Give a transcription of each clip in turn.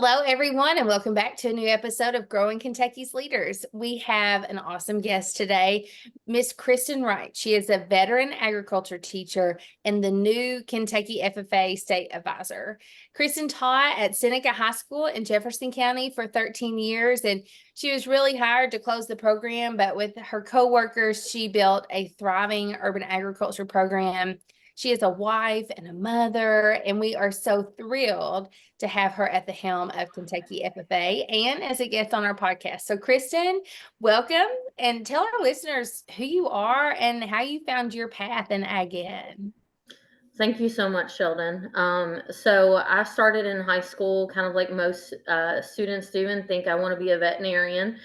Hello, everyone, and welcome back to a new episode of Growing Kentucky's Leaders. We have an awesome guest today, Miss Kristan Wright. She is a veteran agriculture teacher and the new Kentucky FFA state advisor. Kristan taught at Seneca High School in Jefferson County for 13 years, and she was really hired to close the program, but with her coworkers, she built a thriving urban agriculture program. She is a wife and a mother, and we are so thrilled to have her at the helm of Kentucky FFA and as a guest on our podcast. So, Kristan, welcome, and tell our listeners who you are and how you found your path in ag ed. Thank you so much, Sheldon. So I started in high school, kind of like most students do, and think I want to be a veterinarian.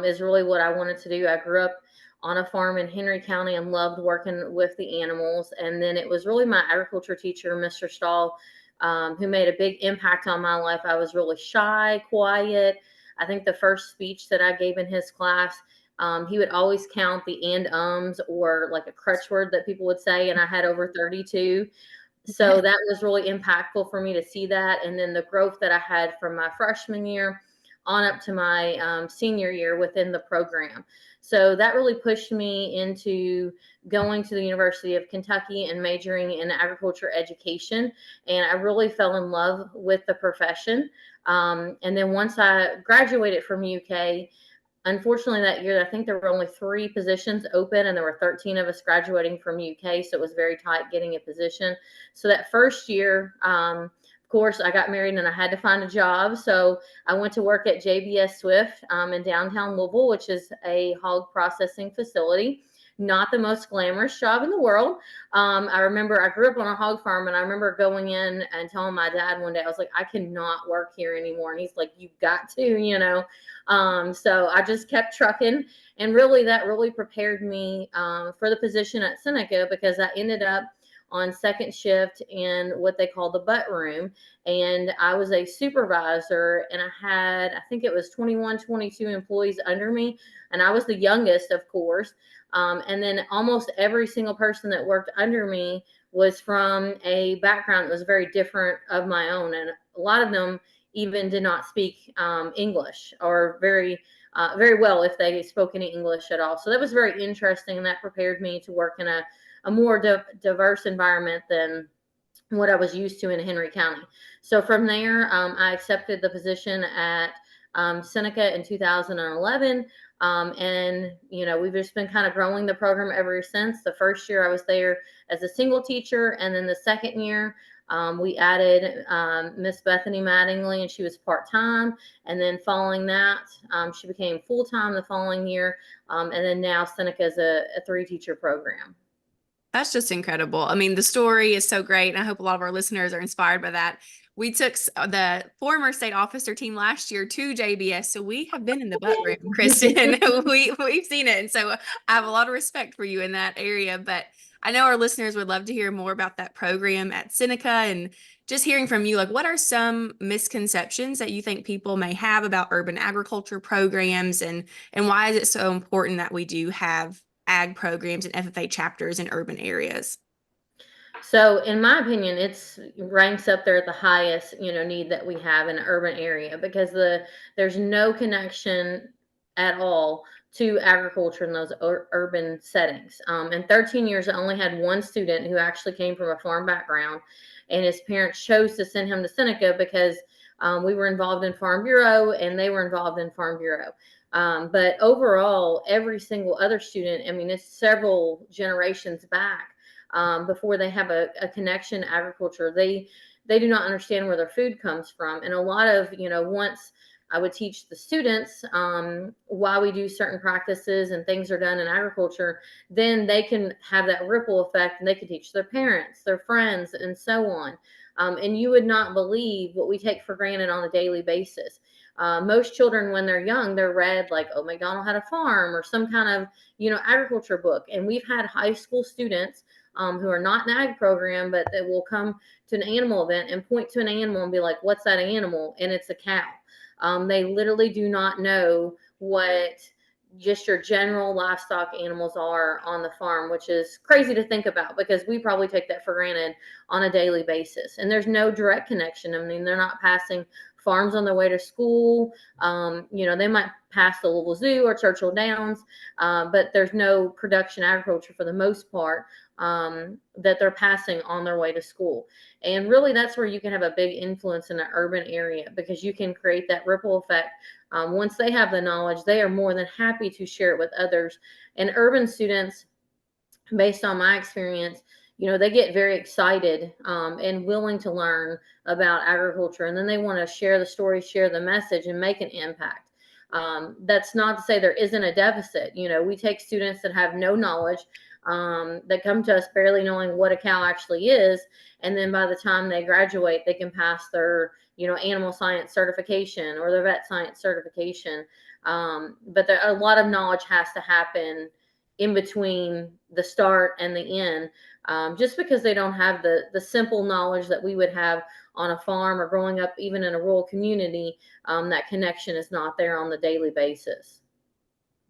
Is really what I wanted to do. I grew up on a farm in Henry County and loved working with the animals. And then it was really my agriculture teacher, Mr. Stahl, who made a big impact on my life. I was really shy, quiet. I think the first speech that I gave in his class, he would always count the and ums or like a crutch word that people would say, and I had over 32. So that was really impactful for me to see that. And then the growth that I had from my freshman year on up to my senior year within the program. So that really pushed me into going to the University of Kentucky and majoring in agriculture education. And I really fell in love with the profession. And then once I graduated from UK, unfortunately, that year, I think there were only 3 positions open, and there were 13 of us graduating from UK, so it was very tight getting a position. So that first year, of course, I got married and I had to find a job. So I went to work at JBS Swift in downtown Louisville, which is a hog processing facility. Not the most glamorous job in the world. I remember I grew up on a hog farm, and I remember going in and telling my dad one day, I was like, I cannot work here anymore. And he's like, you've got to. So I just kept trucking, and really that really prepared me for the position at Seneca, because I ended up on second shift in what they call the butt room. And I was a supervisor, and I think it was 21, 22 employees under me. And I was the youngest, of course. And then almost every single person that worked under me was from a background that was very different of my own. And a lot of them even did not speak English, or very well, if they spoke any English at all. So that was very interesting, and that prepared me to work in a more diverse environment than what I was used to in Henry County. So from there, I accepted the position at Seneca in 2011. And, we've just been kind of growing the program ever since. The first year I was there as a single teacher. And then the second year, we added Miss Bethany Mattingly, and she was part-time. And then following that, she became full-time the following year. And then now Seneca is a 3-teacher program. That's just incredible. I mean, the story is so great, and I hope a lot of our listeners are inspired by that. We took the former state officer team last year to JBS, so we have been in the butt room, Kristan. We've seen it, and so I have a lot of respect for you in that area. But I know our listeners would love to hear more about that program at Seneca, and just hearing from you, like, what are some misconceptions that you think people may have about urban agriculture programs, and why is it so important that we do have ag programs and FFA chapters in urban areas? So, in my opinion, it's ranks up there at the highest, need that we have in an urban area, because there's no connection at all to agriculture in those urban settings. In 13 years, I only had one student who actually came from a farm background, and his parents chose to send him to Seneca because we were involved in Farm Bureau and they were involved in Farm Bureau. But overall, every single other student, I mean, it's several generations back, before they have a connection to agriculture. They do not understand where their food comes from. And a lot of, once I would teach the students why we do certain practices and things are done in agriculture, then they can have that ripple effect, and they can teach their parents, their friends, and so on. And you would not believe what we take for granted on a daily basis. Most children, when they're young, they're read like, oh, McDonald had a farm, or some kind of, agriculture book. And we've had high school students who are not in ag program, but that will come to an animal event and point to an animal and be like, what's that animal? And it's a cow. They literally do not know what just your general livestock animals are on the farm, which is crazy to think about, because we probably take that for granted on a daily basis. And there's no direct connection. I mean, they're not passing farms on their way to school. They might pass the Louisville Zoo or Churchill Downs, but there's no production agriculture for the most part that they're passing on their way to school. And really, that's where you can have a big influence in an urban area, because you can create that ripple effect. Once they have the knowledge, they are more than happy to share it with others. And urban students, based on my experience, they get very excited and willing to learn about agriculture. And then they want to share the story, share the message, and make an impact. That's not to say there isn't a deficit. We take students that have no knowledge, that come to us barely knowing what a cow actually is. And then by the time they graduate, they can pass their, animal science certification or their vet science certification. But a lot of knowledge has to happen in between the start and the end, just because they don't have the simple knowledge that we would have on a farm or growing up even in a rural community. That connection is not there on the daily basis.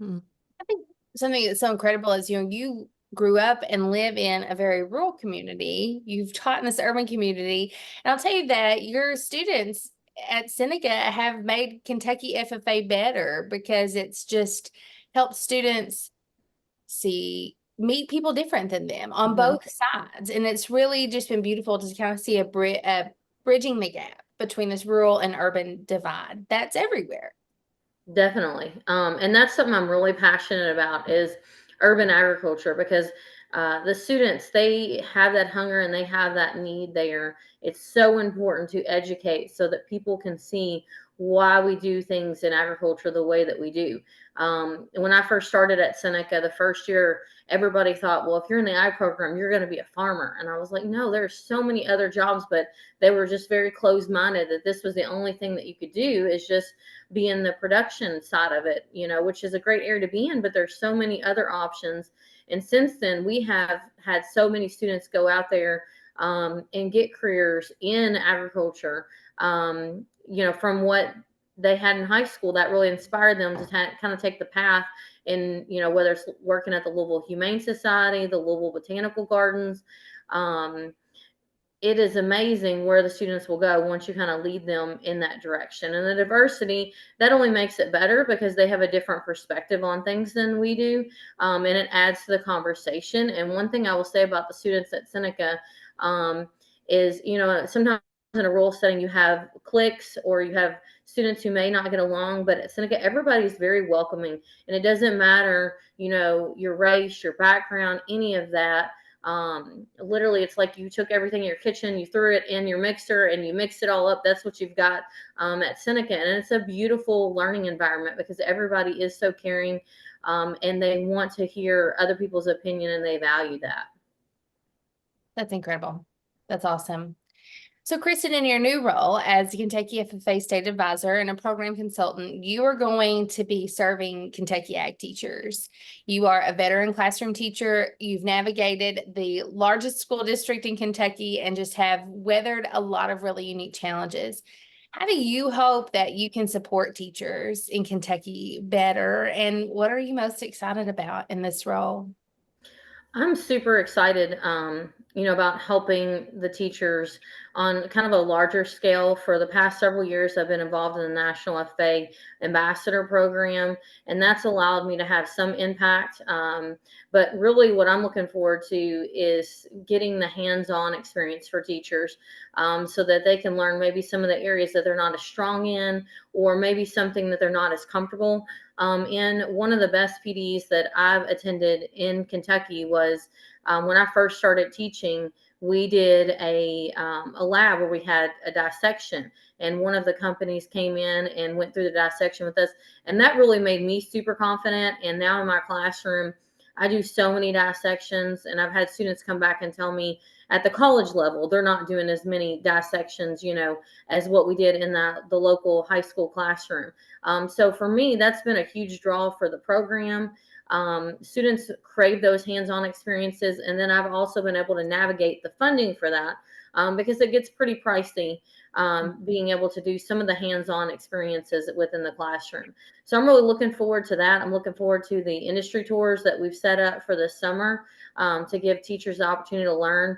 I think something that's so incredible is, you grew up and live in a very rural community. You've taught in this urban community. And I'll tell you that your students at Seneca have made Kentucky FFA better, because it's just helped students meet people different than them on both sides. And it's really just been beautiful to kind of see a bridging the gap between this rural and urban divide that's everywhere. Definitely. And that's something I'm really passionate about, is urban agriculture, because the students, they have that hunger and they have that need there. It's so important to educate so that people can see why we do things in agriculture the way that we do. When I first started at Seneca, the first year, everybody thought, well, if you're in the ag program, you're going to be a farmer. And I was like, no, there's so many other jobs, but they were just very closed-minded that this was the only thing that you could do, is just be in the production side of it, which is a great area to be in, but there's so many other options. And since then, we have had so many students go out there and get careers in agriculture, from what they had in high school. That really inspired them to kind of take the path. And, whether it's working at the Louisville Humane Society, the Louisville Botanical Gardens, it is amazing where the students will go once you kind of lead them in that direction. And the diversity, that only makes it better, because they have a different perspective on things than we do. And it adds to the conversation. And one thing I will say about the students at Seneca is, sometimes in a rural setting, you have cliques or you have students who may not get along, but at Seneca, everybody's very welcoming. And it doesn't matter, your race, your background, any of that. Literally, it's like you took everything in your kitchen, you threw it in your mixer, and you mixed it all up. That's what you've got at Seneca. And it's a beautiful learning environment, because everybody is so caring, and they want to hear other people's opinion, and they value that. That's incredible. That's awesome. So, Kristan, in your new role as the Kentucky FFA State Advisor and a program consultant, you are going to be serving Kentucky ag teachers. You are a veteran classroom teacher. You've navigated the largest school district in Kentucky and just have weathered a lot of really unique challenges. How do you hope that you can support teachers in Kentucky better? And what are you most excited about in this role? I'm super excited, about helping the teachers on kind of a larger scale. For the past several years, I've been involved in the National FFA Ambassador Program, and that's allowed me to have some impact. But really, what I'm looking forward to is getting the hands-on experience for teachers, so that they can learn maybe some of the areas that they're not as strong in, or maybe something that they're not as comfortable. And one of the best PDs that I've attended in Kentucky was when I first started teaching. We did a lab where we had a dissection, and one of the companies came in and went through the dissection with us, and that really made me super confident. And now in my classroom, I do so many dissections, and I've had students come back and tell me at the college level they're not doing as many dissections, as what we did in the local high school classroom. So for me, that's been a huge draw for the program. Students crave those hands-on experiences, and then I've also been able to navigate the funding for that, because it gets pretty pricey, being able to do some of the hands-on experiences within the classroom. So I'm really looking forward to that. I'm looking forward to the industry tours that we've set up for this summer, to give teachers the opportunity to learn.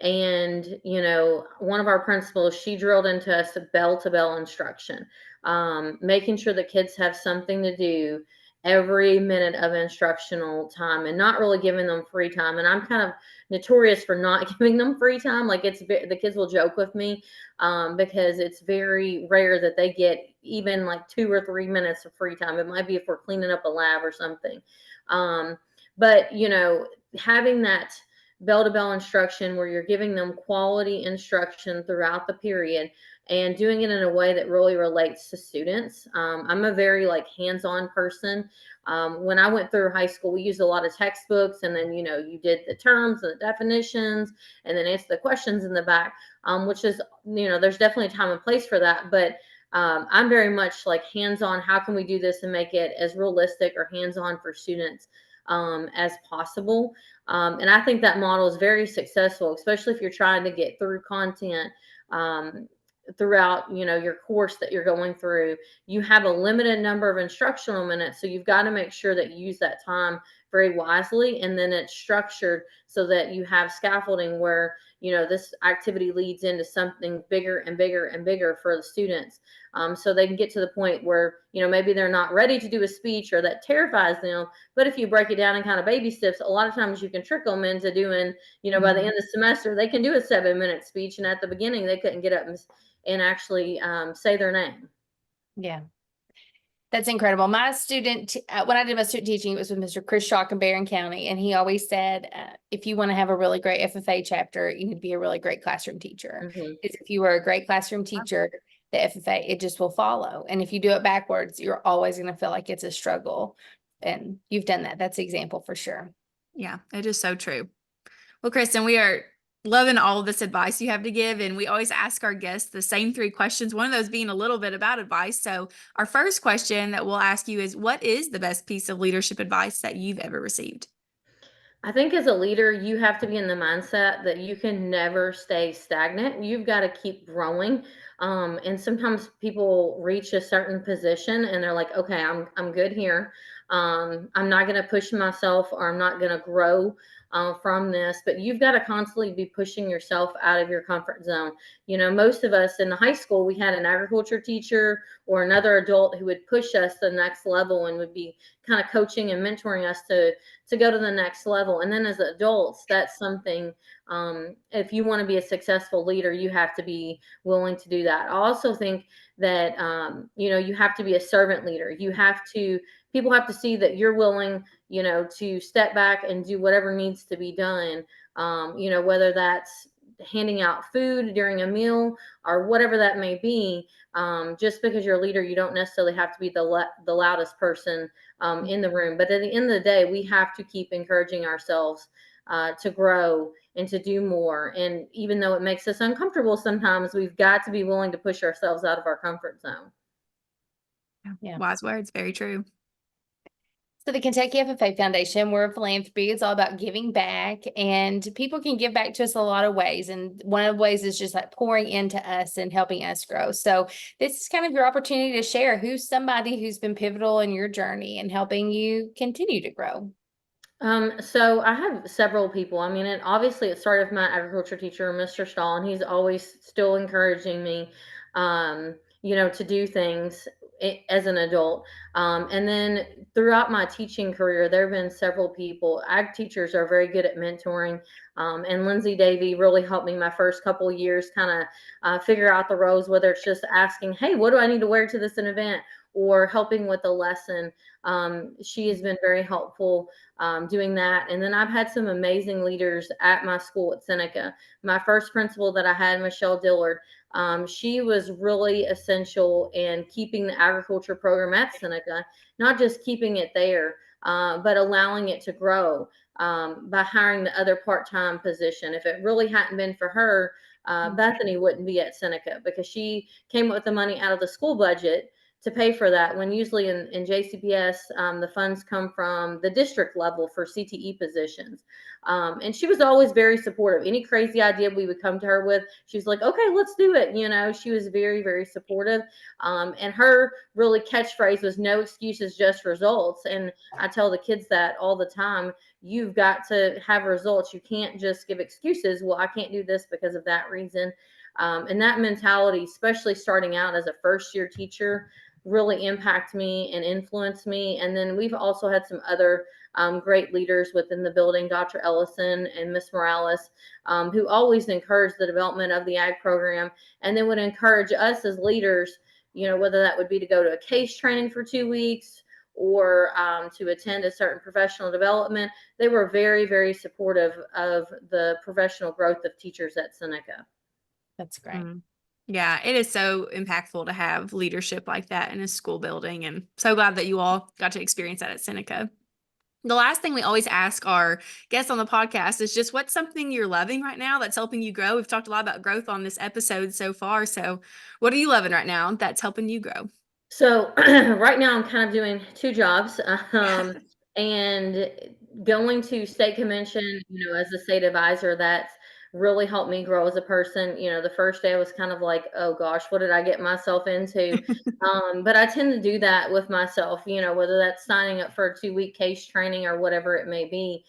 And, one of our principals, she drilled into us bell to bell instruction, making sure the kids have something to do every minute of instructional time and not really giving them free time. And I'm kind of notorious for not giving them free time. Like the kids will joke with me because it's very rare that they get even like 2 or 3 minutes of free time. It might be if we're cleaning up a lab or something. But having that bell to bell instruction where you're giving them quality instruction throughout the period and doing it in a way that really relates to students. I'm a very hands-on person. When I went through high school, we used a lot of textbooks, and then you did the terms and the definitions and then answer the questions in the back, which is there's definitely a time and place for that, but I'm very much hands-on. How can we do this and make it as realistic or hands-on for students as possible? And I think that model is very successful, especially if you're trying to get through content throughout, your course that you're going through. You have a limited number of instructional minutes, so you've got to make sure that you use that time very wisely, and then it's structured so that you have scaffolding where this activity leads into something bigger and bigger and bigger for the students, so they can get to the point where maybe they're not ready to do a speech or that terrifies them. But if you break it down in kind of baby steps, a lot of times you can trick them into doing by the end of the semester they can do a 7-minute speech, and at the beginning they couldn't get up and actually say their name. Yeah. That's incredible. My student, when I did my student teaching, it was with Mr. Chris Shock in Barron County. And he always said, if you want to have a really great FFA chapter, you need to be a really great classroom teacher. Mm-hmm. Because if you are a great classroom teacher, the FFA, it just will follow. And if you do it backwards, you're always going to feel like it's a struggle. And you've done that. That's an example for sure. Yeah, it is so true. Well, Kristan, we are loving all of this advice you have to give. And we always ask our guests the same 3 questions, one of those being a little bit about advice. So our first question that we'll ask you is, what is the best piece of leadership advice that you've ever received? I think as a leader, you have to be in the mindset that you can never stay stagnant. You've got to keep growing. And sometimes people reach a certain position and they're like, okay, I'm good here. I'm not going to push myself, or I'm not going to grow from this. But you've got to constantly be pushing yourself out of your comfort zone. Most of us in the high school, we had an agriculture teacher or another adult who would push us to the next level and would be kind of coaching and mentoring us to go to the next level. And then as adults, that's something, if you want to be a successful leader, you have to be willing to do that. I also think that, you have to be a servant leader. People have to see that you're willing, to step back and do whatever needs to be done, whether that's handing out food during a meal or whatever that may be. Just because you're a leader, you don't necessarily have to be the loudest person in the room. But at the end of the day, we have to keep encouraging ourselves to grow and to do more. And even though it makes us uncomfortable sometimes, we've got to be willing to push ourselves out of our comfort zone. Yeah. Wise words. Very true. So the Kentucky FFA Foundation, we're a philanthropy. It's all about giving back, and people can give back to us a lot of ways. And one of the ways is just pouring into us and helping us grow. So this is kind of your opportunity to share who's somebody who's been pivotal in your journey and helping you continue to grow. So I have several people. I mean, obviously it started with my agriculture teacher, Mr. Stahl, and he's always still encouraging me, to do things as an adult. And then throughout my teaching career, there have been several people. Ag teachers are very good at mentoring. And Lindsay Davey really helped me my first couple of years kind of figure out the roles, whether it's just asking, hey, what do I need to wear to this event, or helping with a lesson. She has been very helpful doing that. And then I've had some amazing leaders at my school at Seneca. My first principal that I had, Michelle Dillard, she was really essential in keeping the agriculture program at Seneca, not just keeping it there, but allowing it to grow by hiring the other part-time position. If it really hadn't been for her, Bethany wouldn't be at Seneca, because she came up with the money out of the school budget pay for that, when usually in JCPS, the funds come from the district level for CTE positions. And she was always very supportive. Any crazy idea we would come to her with, she was like, okay, let's do it. She was very, very supportive. And her really catchphrase was no excuses, just results. And I tell the kids that all the time. You've got to have results. You can't just give excuses. Well, I can't do this because of that reason. And that mentality, especially starting out as a first-year teacher, really impact me and influence me. And then we've also had some other great leaders within the building, Dr. Ellison and Miss Morales, who always encourage the development of the ag program, and then would encourage us as leaders, whether that would be to go to a case training for 2 weeks or to attend a certain professional development. They were very, very supportive of the professional growth of teachers at Seneca. That's great. Yeah, it is so impactful to have leadership like that in a school building, and so glad that you all got to experience that at Seneca. The last thing we always ask our guests on the podcast is just what's something you're loving right now that's helping you grow. We've talked a lot about growth on this episode so far. So what are you loving right now that's helping you grow? So right now I'm kind of doing 2 jobs, and going to state convention, as a state advisor, that's really helped me grow as a person. The first day I was kind of like, oh gosh, what did I get myself into? But I tend to do that with myself, whether that's signing up for a 2-week case training or whatever it may be.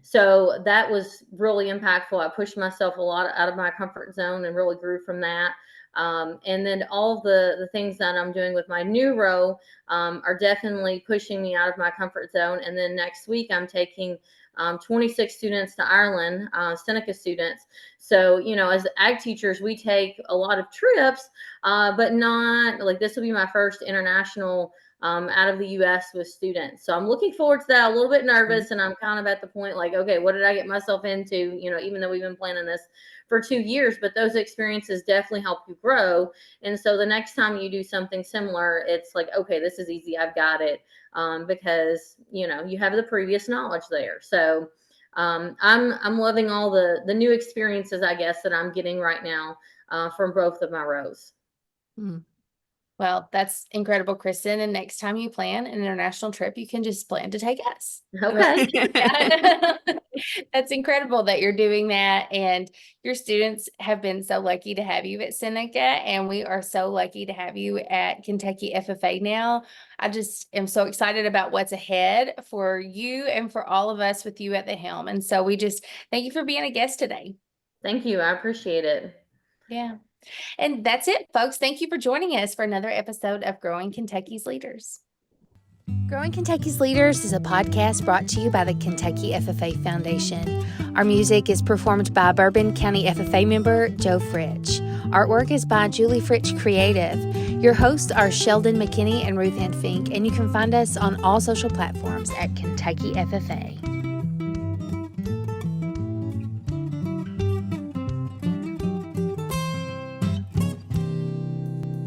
So that was really impactful. I pushed myself a lot out of my comfort zone and really grew from that. And then all the things that I'm doing with my new role are definitely pushing me out of my comfort zone. And then next week I'm taking 26 students to Ireland, Seneca students. So, as ag teachers, we take a lot of trips, but not like this will be my first international out of the U.S. with students. So I'm looking forward to that. A little bit nervous, and I'm kind of at the point like, okay, what did I get myself into? Even though we've been planning this for 2 years, but those experiences definitely help you grow. And so the next time you do something similar, it's like, okay, this is easy. I've got it. Because you have the previous knowledge there. So I'm loving all the new experiences, I guess, that I'm getting right now from both of my roles. Well, that's incredible, Kristan. And next time you plan an international trip, you can just plan to take us. Okay. That's incredible that you're doing that. And your students have been so lucky to have you at Seneca. And we are so lucky to have you at Kentucky FFA now. I just am so excited about what's ahead for you and for all of us with you at the helm. And so we just thank you for being a guest today. Thank you. I appreciate it. Yeah. And that's it, folks. Thank you for joining us for another episode of Growing Kentucky's Leaders. Growing Kentucky's Leaders is a podcast brought to you by the Kentucky FFA Foundation. Our music is performed by Bourbon County FFA member Joe Fritch. Artwork is by Julie Fritch Creative. Your hosts are Sheldon McKinney and Ruth Ann Fink, and you can find us on all social platforms at Kentucky FFA.